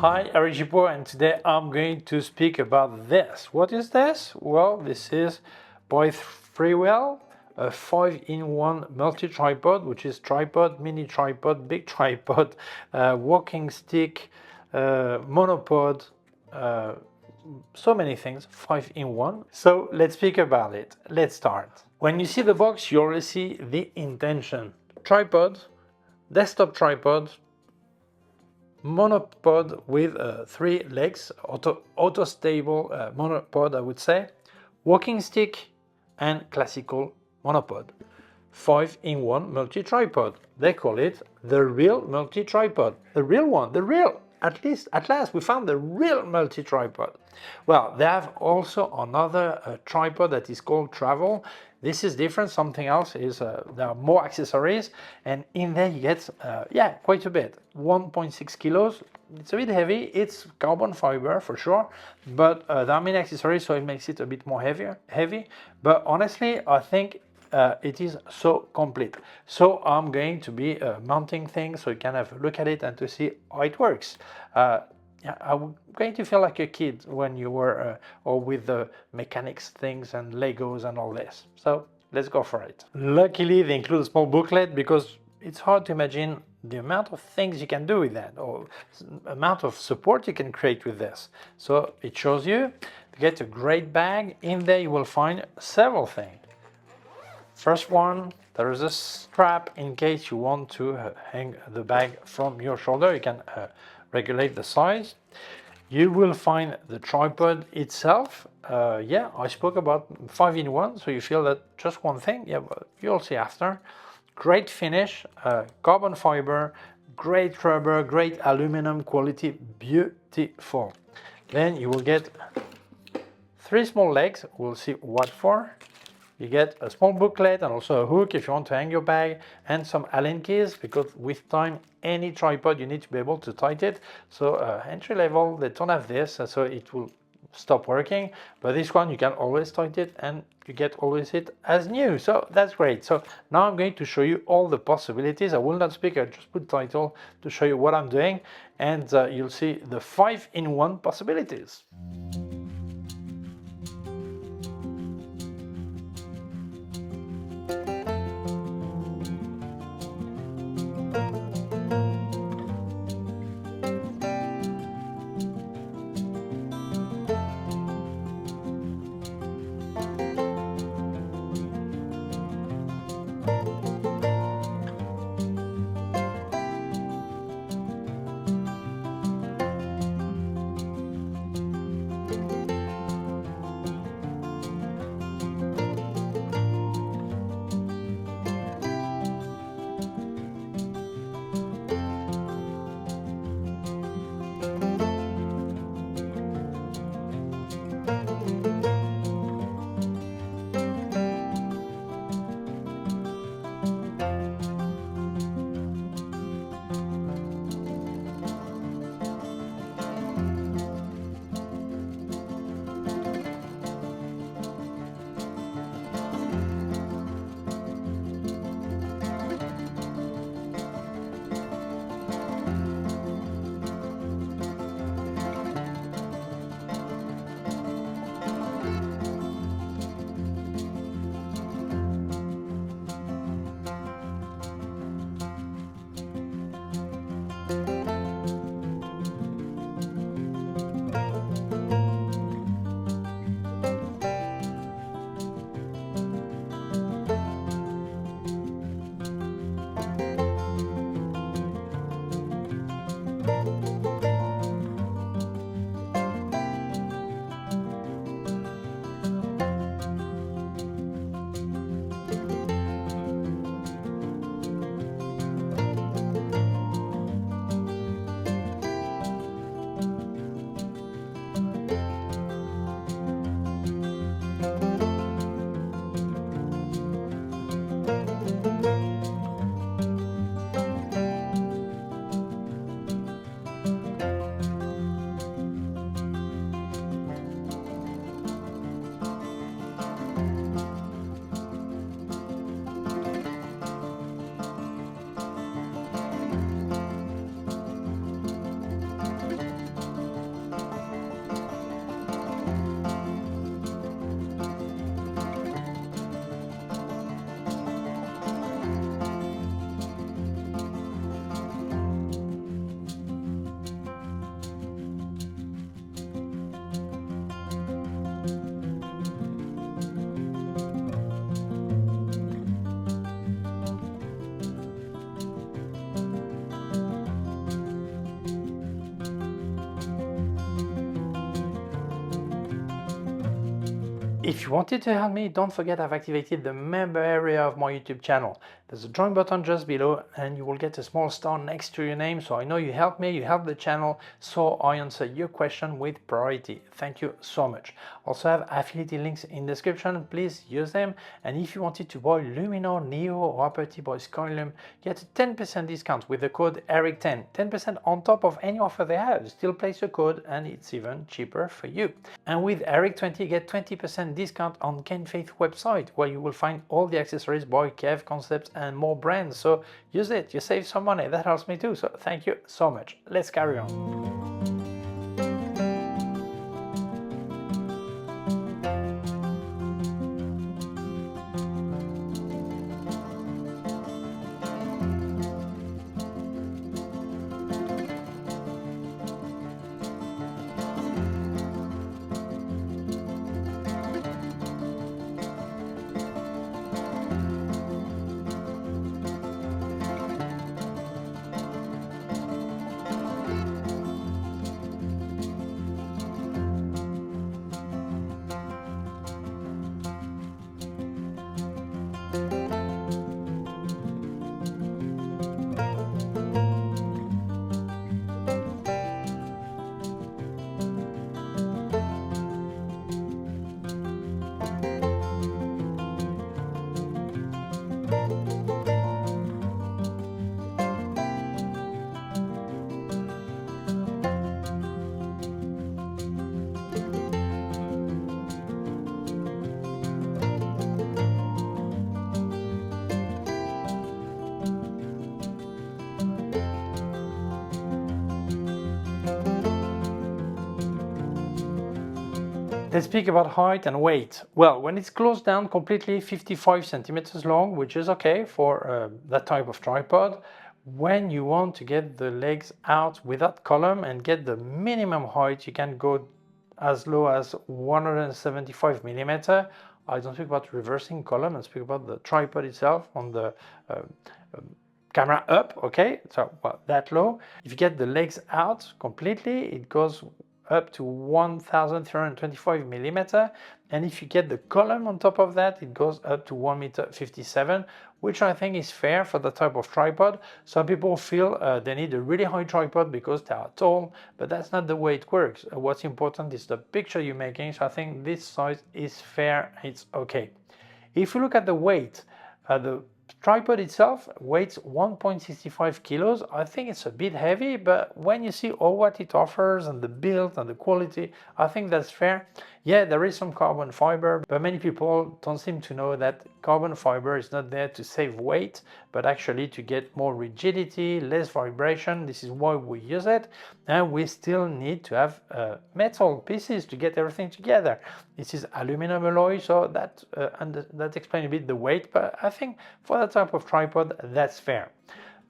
Hi, I'm Gibaud, and today I'm going to speak about this. What is this? Well, this is by Freewell, a 5-in-1 multi-tripod, which is tripod, mini tripod, big tripod, walking stick, monopod, so many things, 5-in-1. So let's speak about it. Let's start. When you see the box, you already see the intention. Tripod, desktop tripod, monopod with 3 legs, auto-stable monopod, I would say, walking stick, and classical monopod. 5-in-1 multi-tripod. They call it the real multi-tripod. The real one, the real. At last, we found the real multi-tripod. Well, they have also another tripod that is called Travel. This is different. Something else is there are more accessories, and in there you get quite a bit. 1.6 kilos. It's a bit heavy. It's carbon fiber for sure, but there are many accessories, so it makes it a bit more heavy. But honestly, I think it is so complete. So I'm going to be mounting things so you can have a look at it and to see how it works. I'm going to feel like a kid when you were or with the mechanics things and Legos and all this. So let's go for it. Luckily they include a small booklet because it's hard to imagine the amount of things you can do with that or amount of support you can create with this. So it shows you to get a great bag. In there you will find several things. First one, there is a strap in case you want to hang the bag from your shoulder. You can regulate the size. You will find the tripod itself. I spoke about 5-in-1, so you feel that just one thing. Yeah, but you'll see after. Great finish, carbon fiber, great rubber, great aluminum quality, beautiful. Then you will get 3 small legs. We'll see what for. You get a small booklet and also a hook if you want to hang your bag, and some Allen keys because with time any tripod you need to be able to tighten it. So entry level they don't have this, so it will stop working, but this one you can always tighten it and you get always it as new. So that's great. So now I'm going to show you all the possibilities. I will not speak, I just put title to show you what I'm doing, and you'll see the 5-in-1 possibilities. If you wanted to help me, don't forget I've activated the member area of my YouTube channel. There's a join button just below and you will get a small star next to your name, so I know you help me, you help the channel, so I answer your question with priority. Thank you so much. Also have affiliate links in the description, please use them. And if you wanted to buy Luminar Neo or Aperty by Skylum, get a 10% discount with the code ERIC10. 10% on top of any offer they have. Still place your code and it's even cheaper for you. And with ERIC20 get 20% discount on K&F website, where you will find all the accessories by K&F Concept and more brands. So use it, you save some money, that helps me too. So thank you so much. Let's carry on. Let's speak about height and weight. Well, when it's closed down completely, 55 centimeters long, which is okay for that type of tripod. When you want to get the legs out without column and get the minimum height, you can go as low as 175 millimeter. I don't speak about reversing column, I speak about the tripod itself on the camera up, okay? So well, that low. If you get the legs out completely, it goes up to 1325 millimeter, and if you get the column on top of that, it goes up to 1.57 meters, which I think is fair for the type of tripod. Some people feel they need a really high tripod because they are tall, but that's not the way it works. What's important is the picture you're making, so I think this size is fair, it's okay. If you look at the weight, the tripod itself weighs 1.65 kilos. I think it's a bit heavy, but when you see all what it offers and the build and the quality, I think that's fair. Yeah, there is some carbon fiber, but many people don't seem to know that carbon fiber is not there to save weight, but actually to get more rigidity, less vibration. This is why we use it, and we still need to have metal pieces to get everything together. This is aluminum alloy, so that explains a bit the weight, but I think for that type of tripod, that's fair.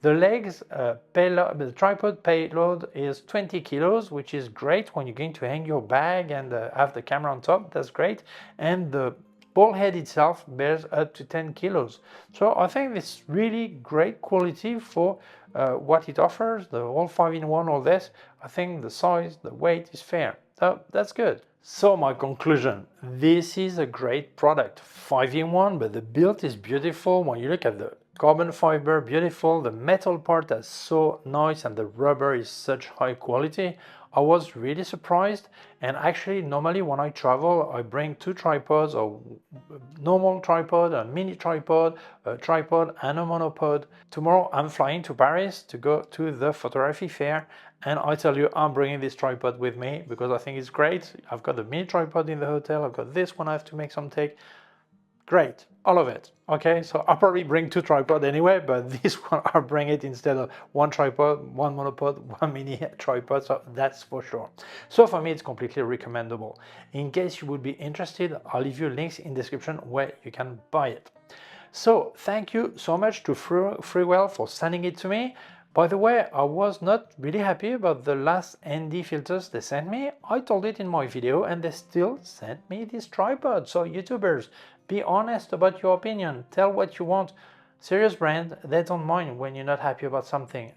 The legs, the tripod payload is 20 kilos, which is great when you're going to hang your bag and have the camera on top. That's great. And the ball head itself bears up to 10 kilos. So I think it's really great quality for what it offers, the all 5-in-1, all this. I think the size, the weight is fair. So that's good. So my conclusion, this is a great product, 5-in-1, but the build is beautiful. When you look at the carbon fiber, beautiful, the metal part is so nice, and the rubber is such high quality. I was really surprised, and actually normally when I travel I bring two tripods, or normal tripod, a mini tripod, a tripod and a monopod. Tomorrow I'm flying to Paris to go to the photography fair, and I tell you I'm bringing this tripod with me because I think it's great. I've got the mini tripod in the hotel, I've got this one I have to make some take. Great, all of it. Okay, so I'll probably bring two tripods anyway, but this one I'll bring it instead of one tripod, one monopod, one mini tripod, so that's for sure. So for me, it's completely recommendable. In case you would be interested, I'll leave you links in the description where you can buy it. So thank you so much to Freewell for sending it to me. By the way, I was not really happy about the last ND filters they sent me. I told it in my video and they still sent me this tripod. So YouTubers, be honest about your opinion. Tell what you want. Serious brand, they don't mind when you're not happy about something.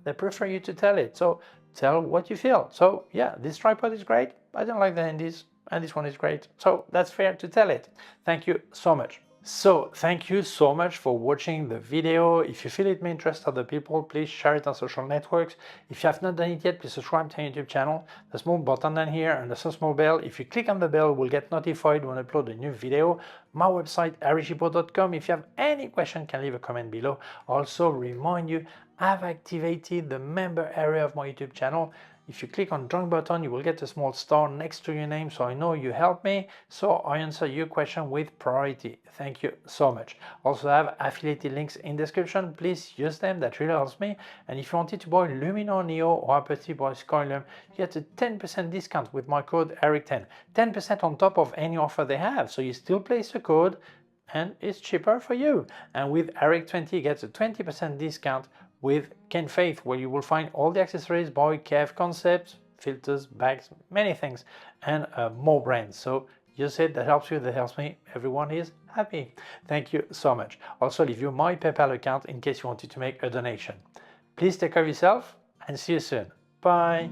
They prefer you to tell it. So tell what you feel. So yeah, this tripod is great. I don't like the NDs. and this one is great. So that's fair to tell it. Thank you so much. So thank you so much for watching the video. If you feel it may interest other people, please share it on social networks. If you have not done it yet, please subscribe to our YouTube channel. The small button down here and the small bell. If you click on the bell, we'll get notified when I upload a new video. My website, gibaud.com. If you have any question, can leave a comment below. Also remind you, I've activated the member area of my YouTube channel. If you click on join button, you will get a small star next to your name, so I know you helped me, so I answer your question with priority. Thank you so much. Also, I have affiliated links in description. Please use them, that really helps me. And if you wanted to buy Luminar Neo or aps-c by Skylum, you get a 10% discount with my code ERIC10. 10% on top of any offer they have, so you still place the code and it's cheaper for you. And with ERIC20, you get a 20% discount with K&F, where you will find all the accessories by K&F Concept, filters, bags, many things, and more brands. So use it, that helps you, that helps me, everyone is happy. Thank you so much. Also leave you my PayPal account in case you wanted to make a donation. Please take care of yourself and see you soon. Bye.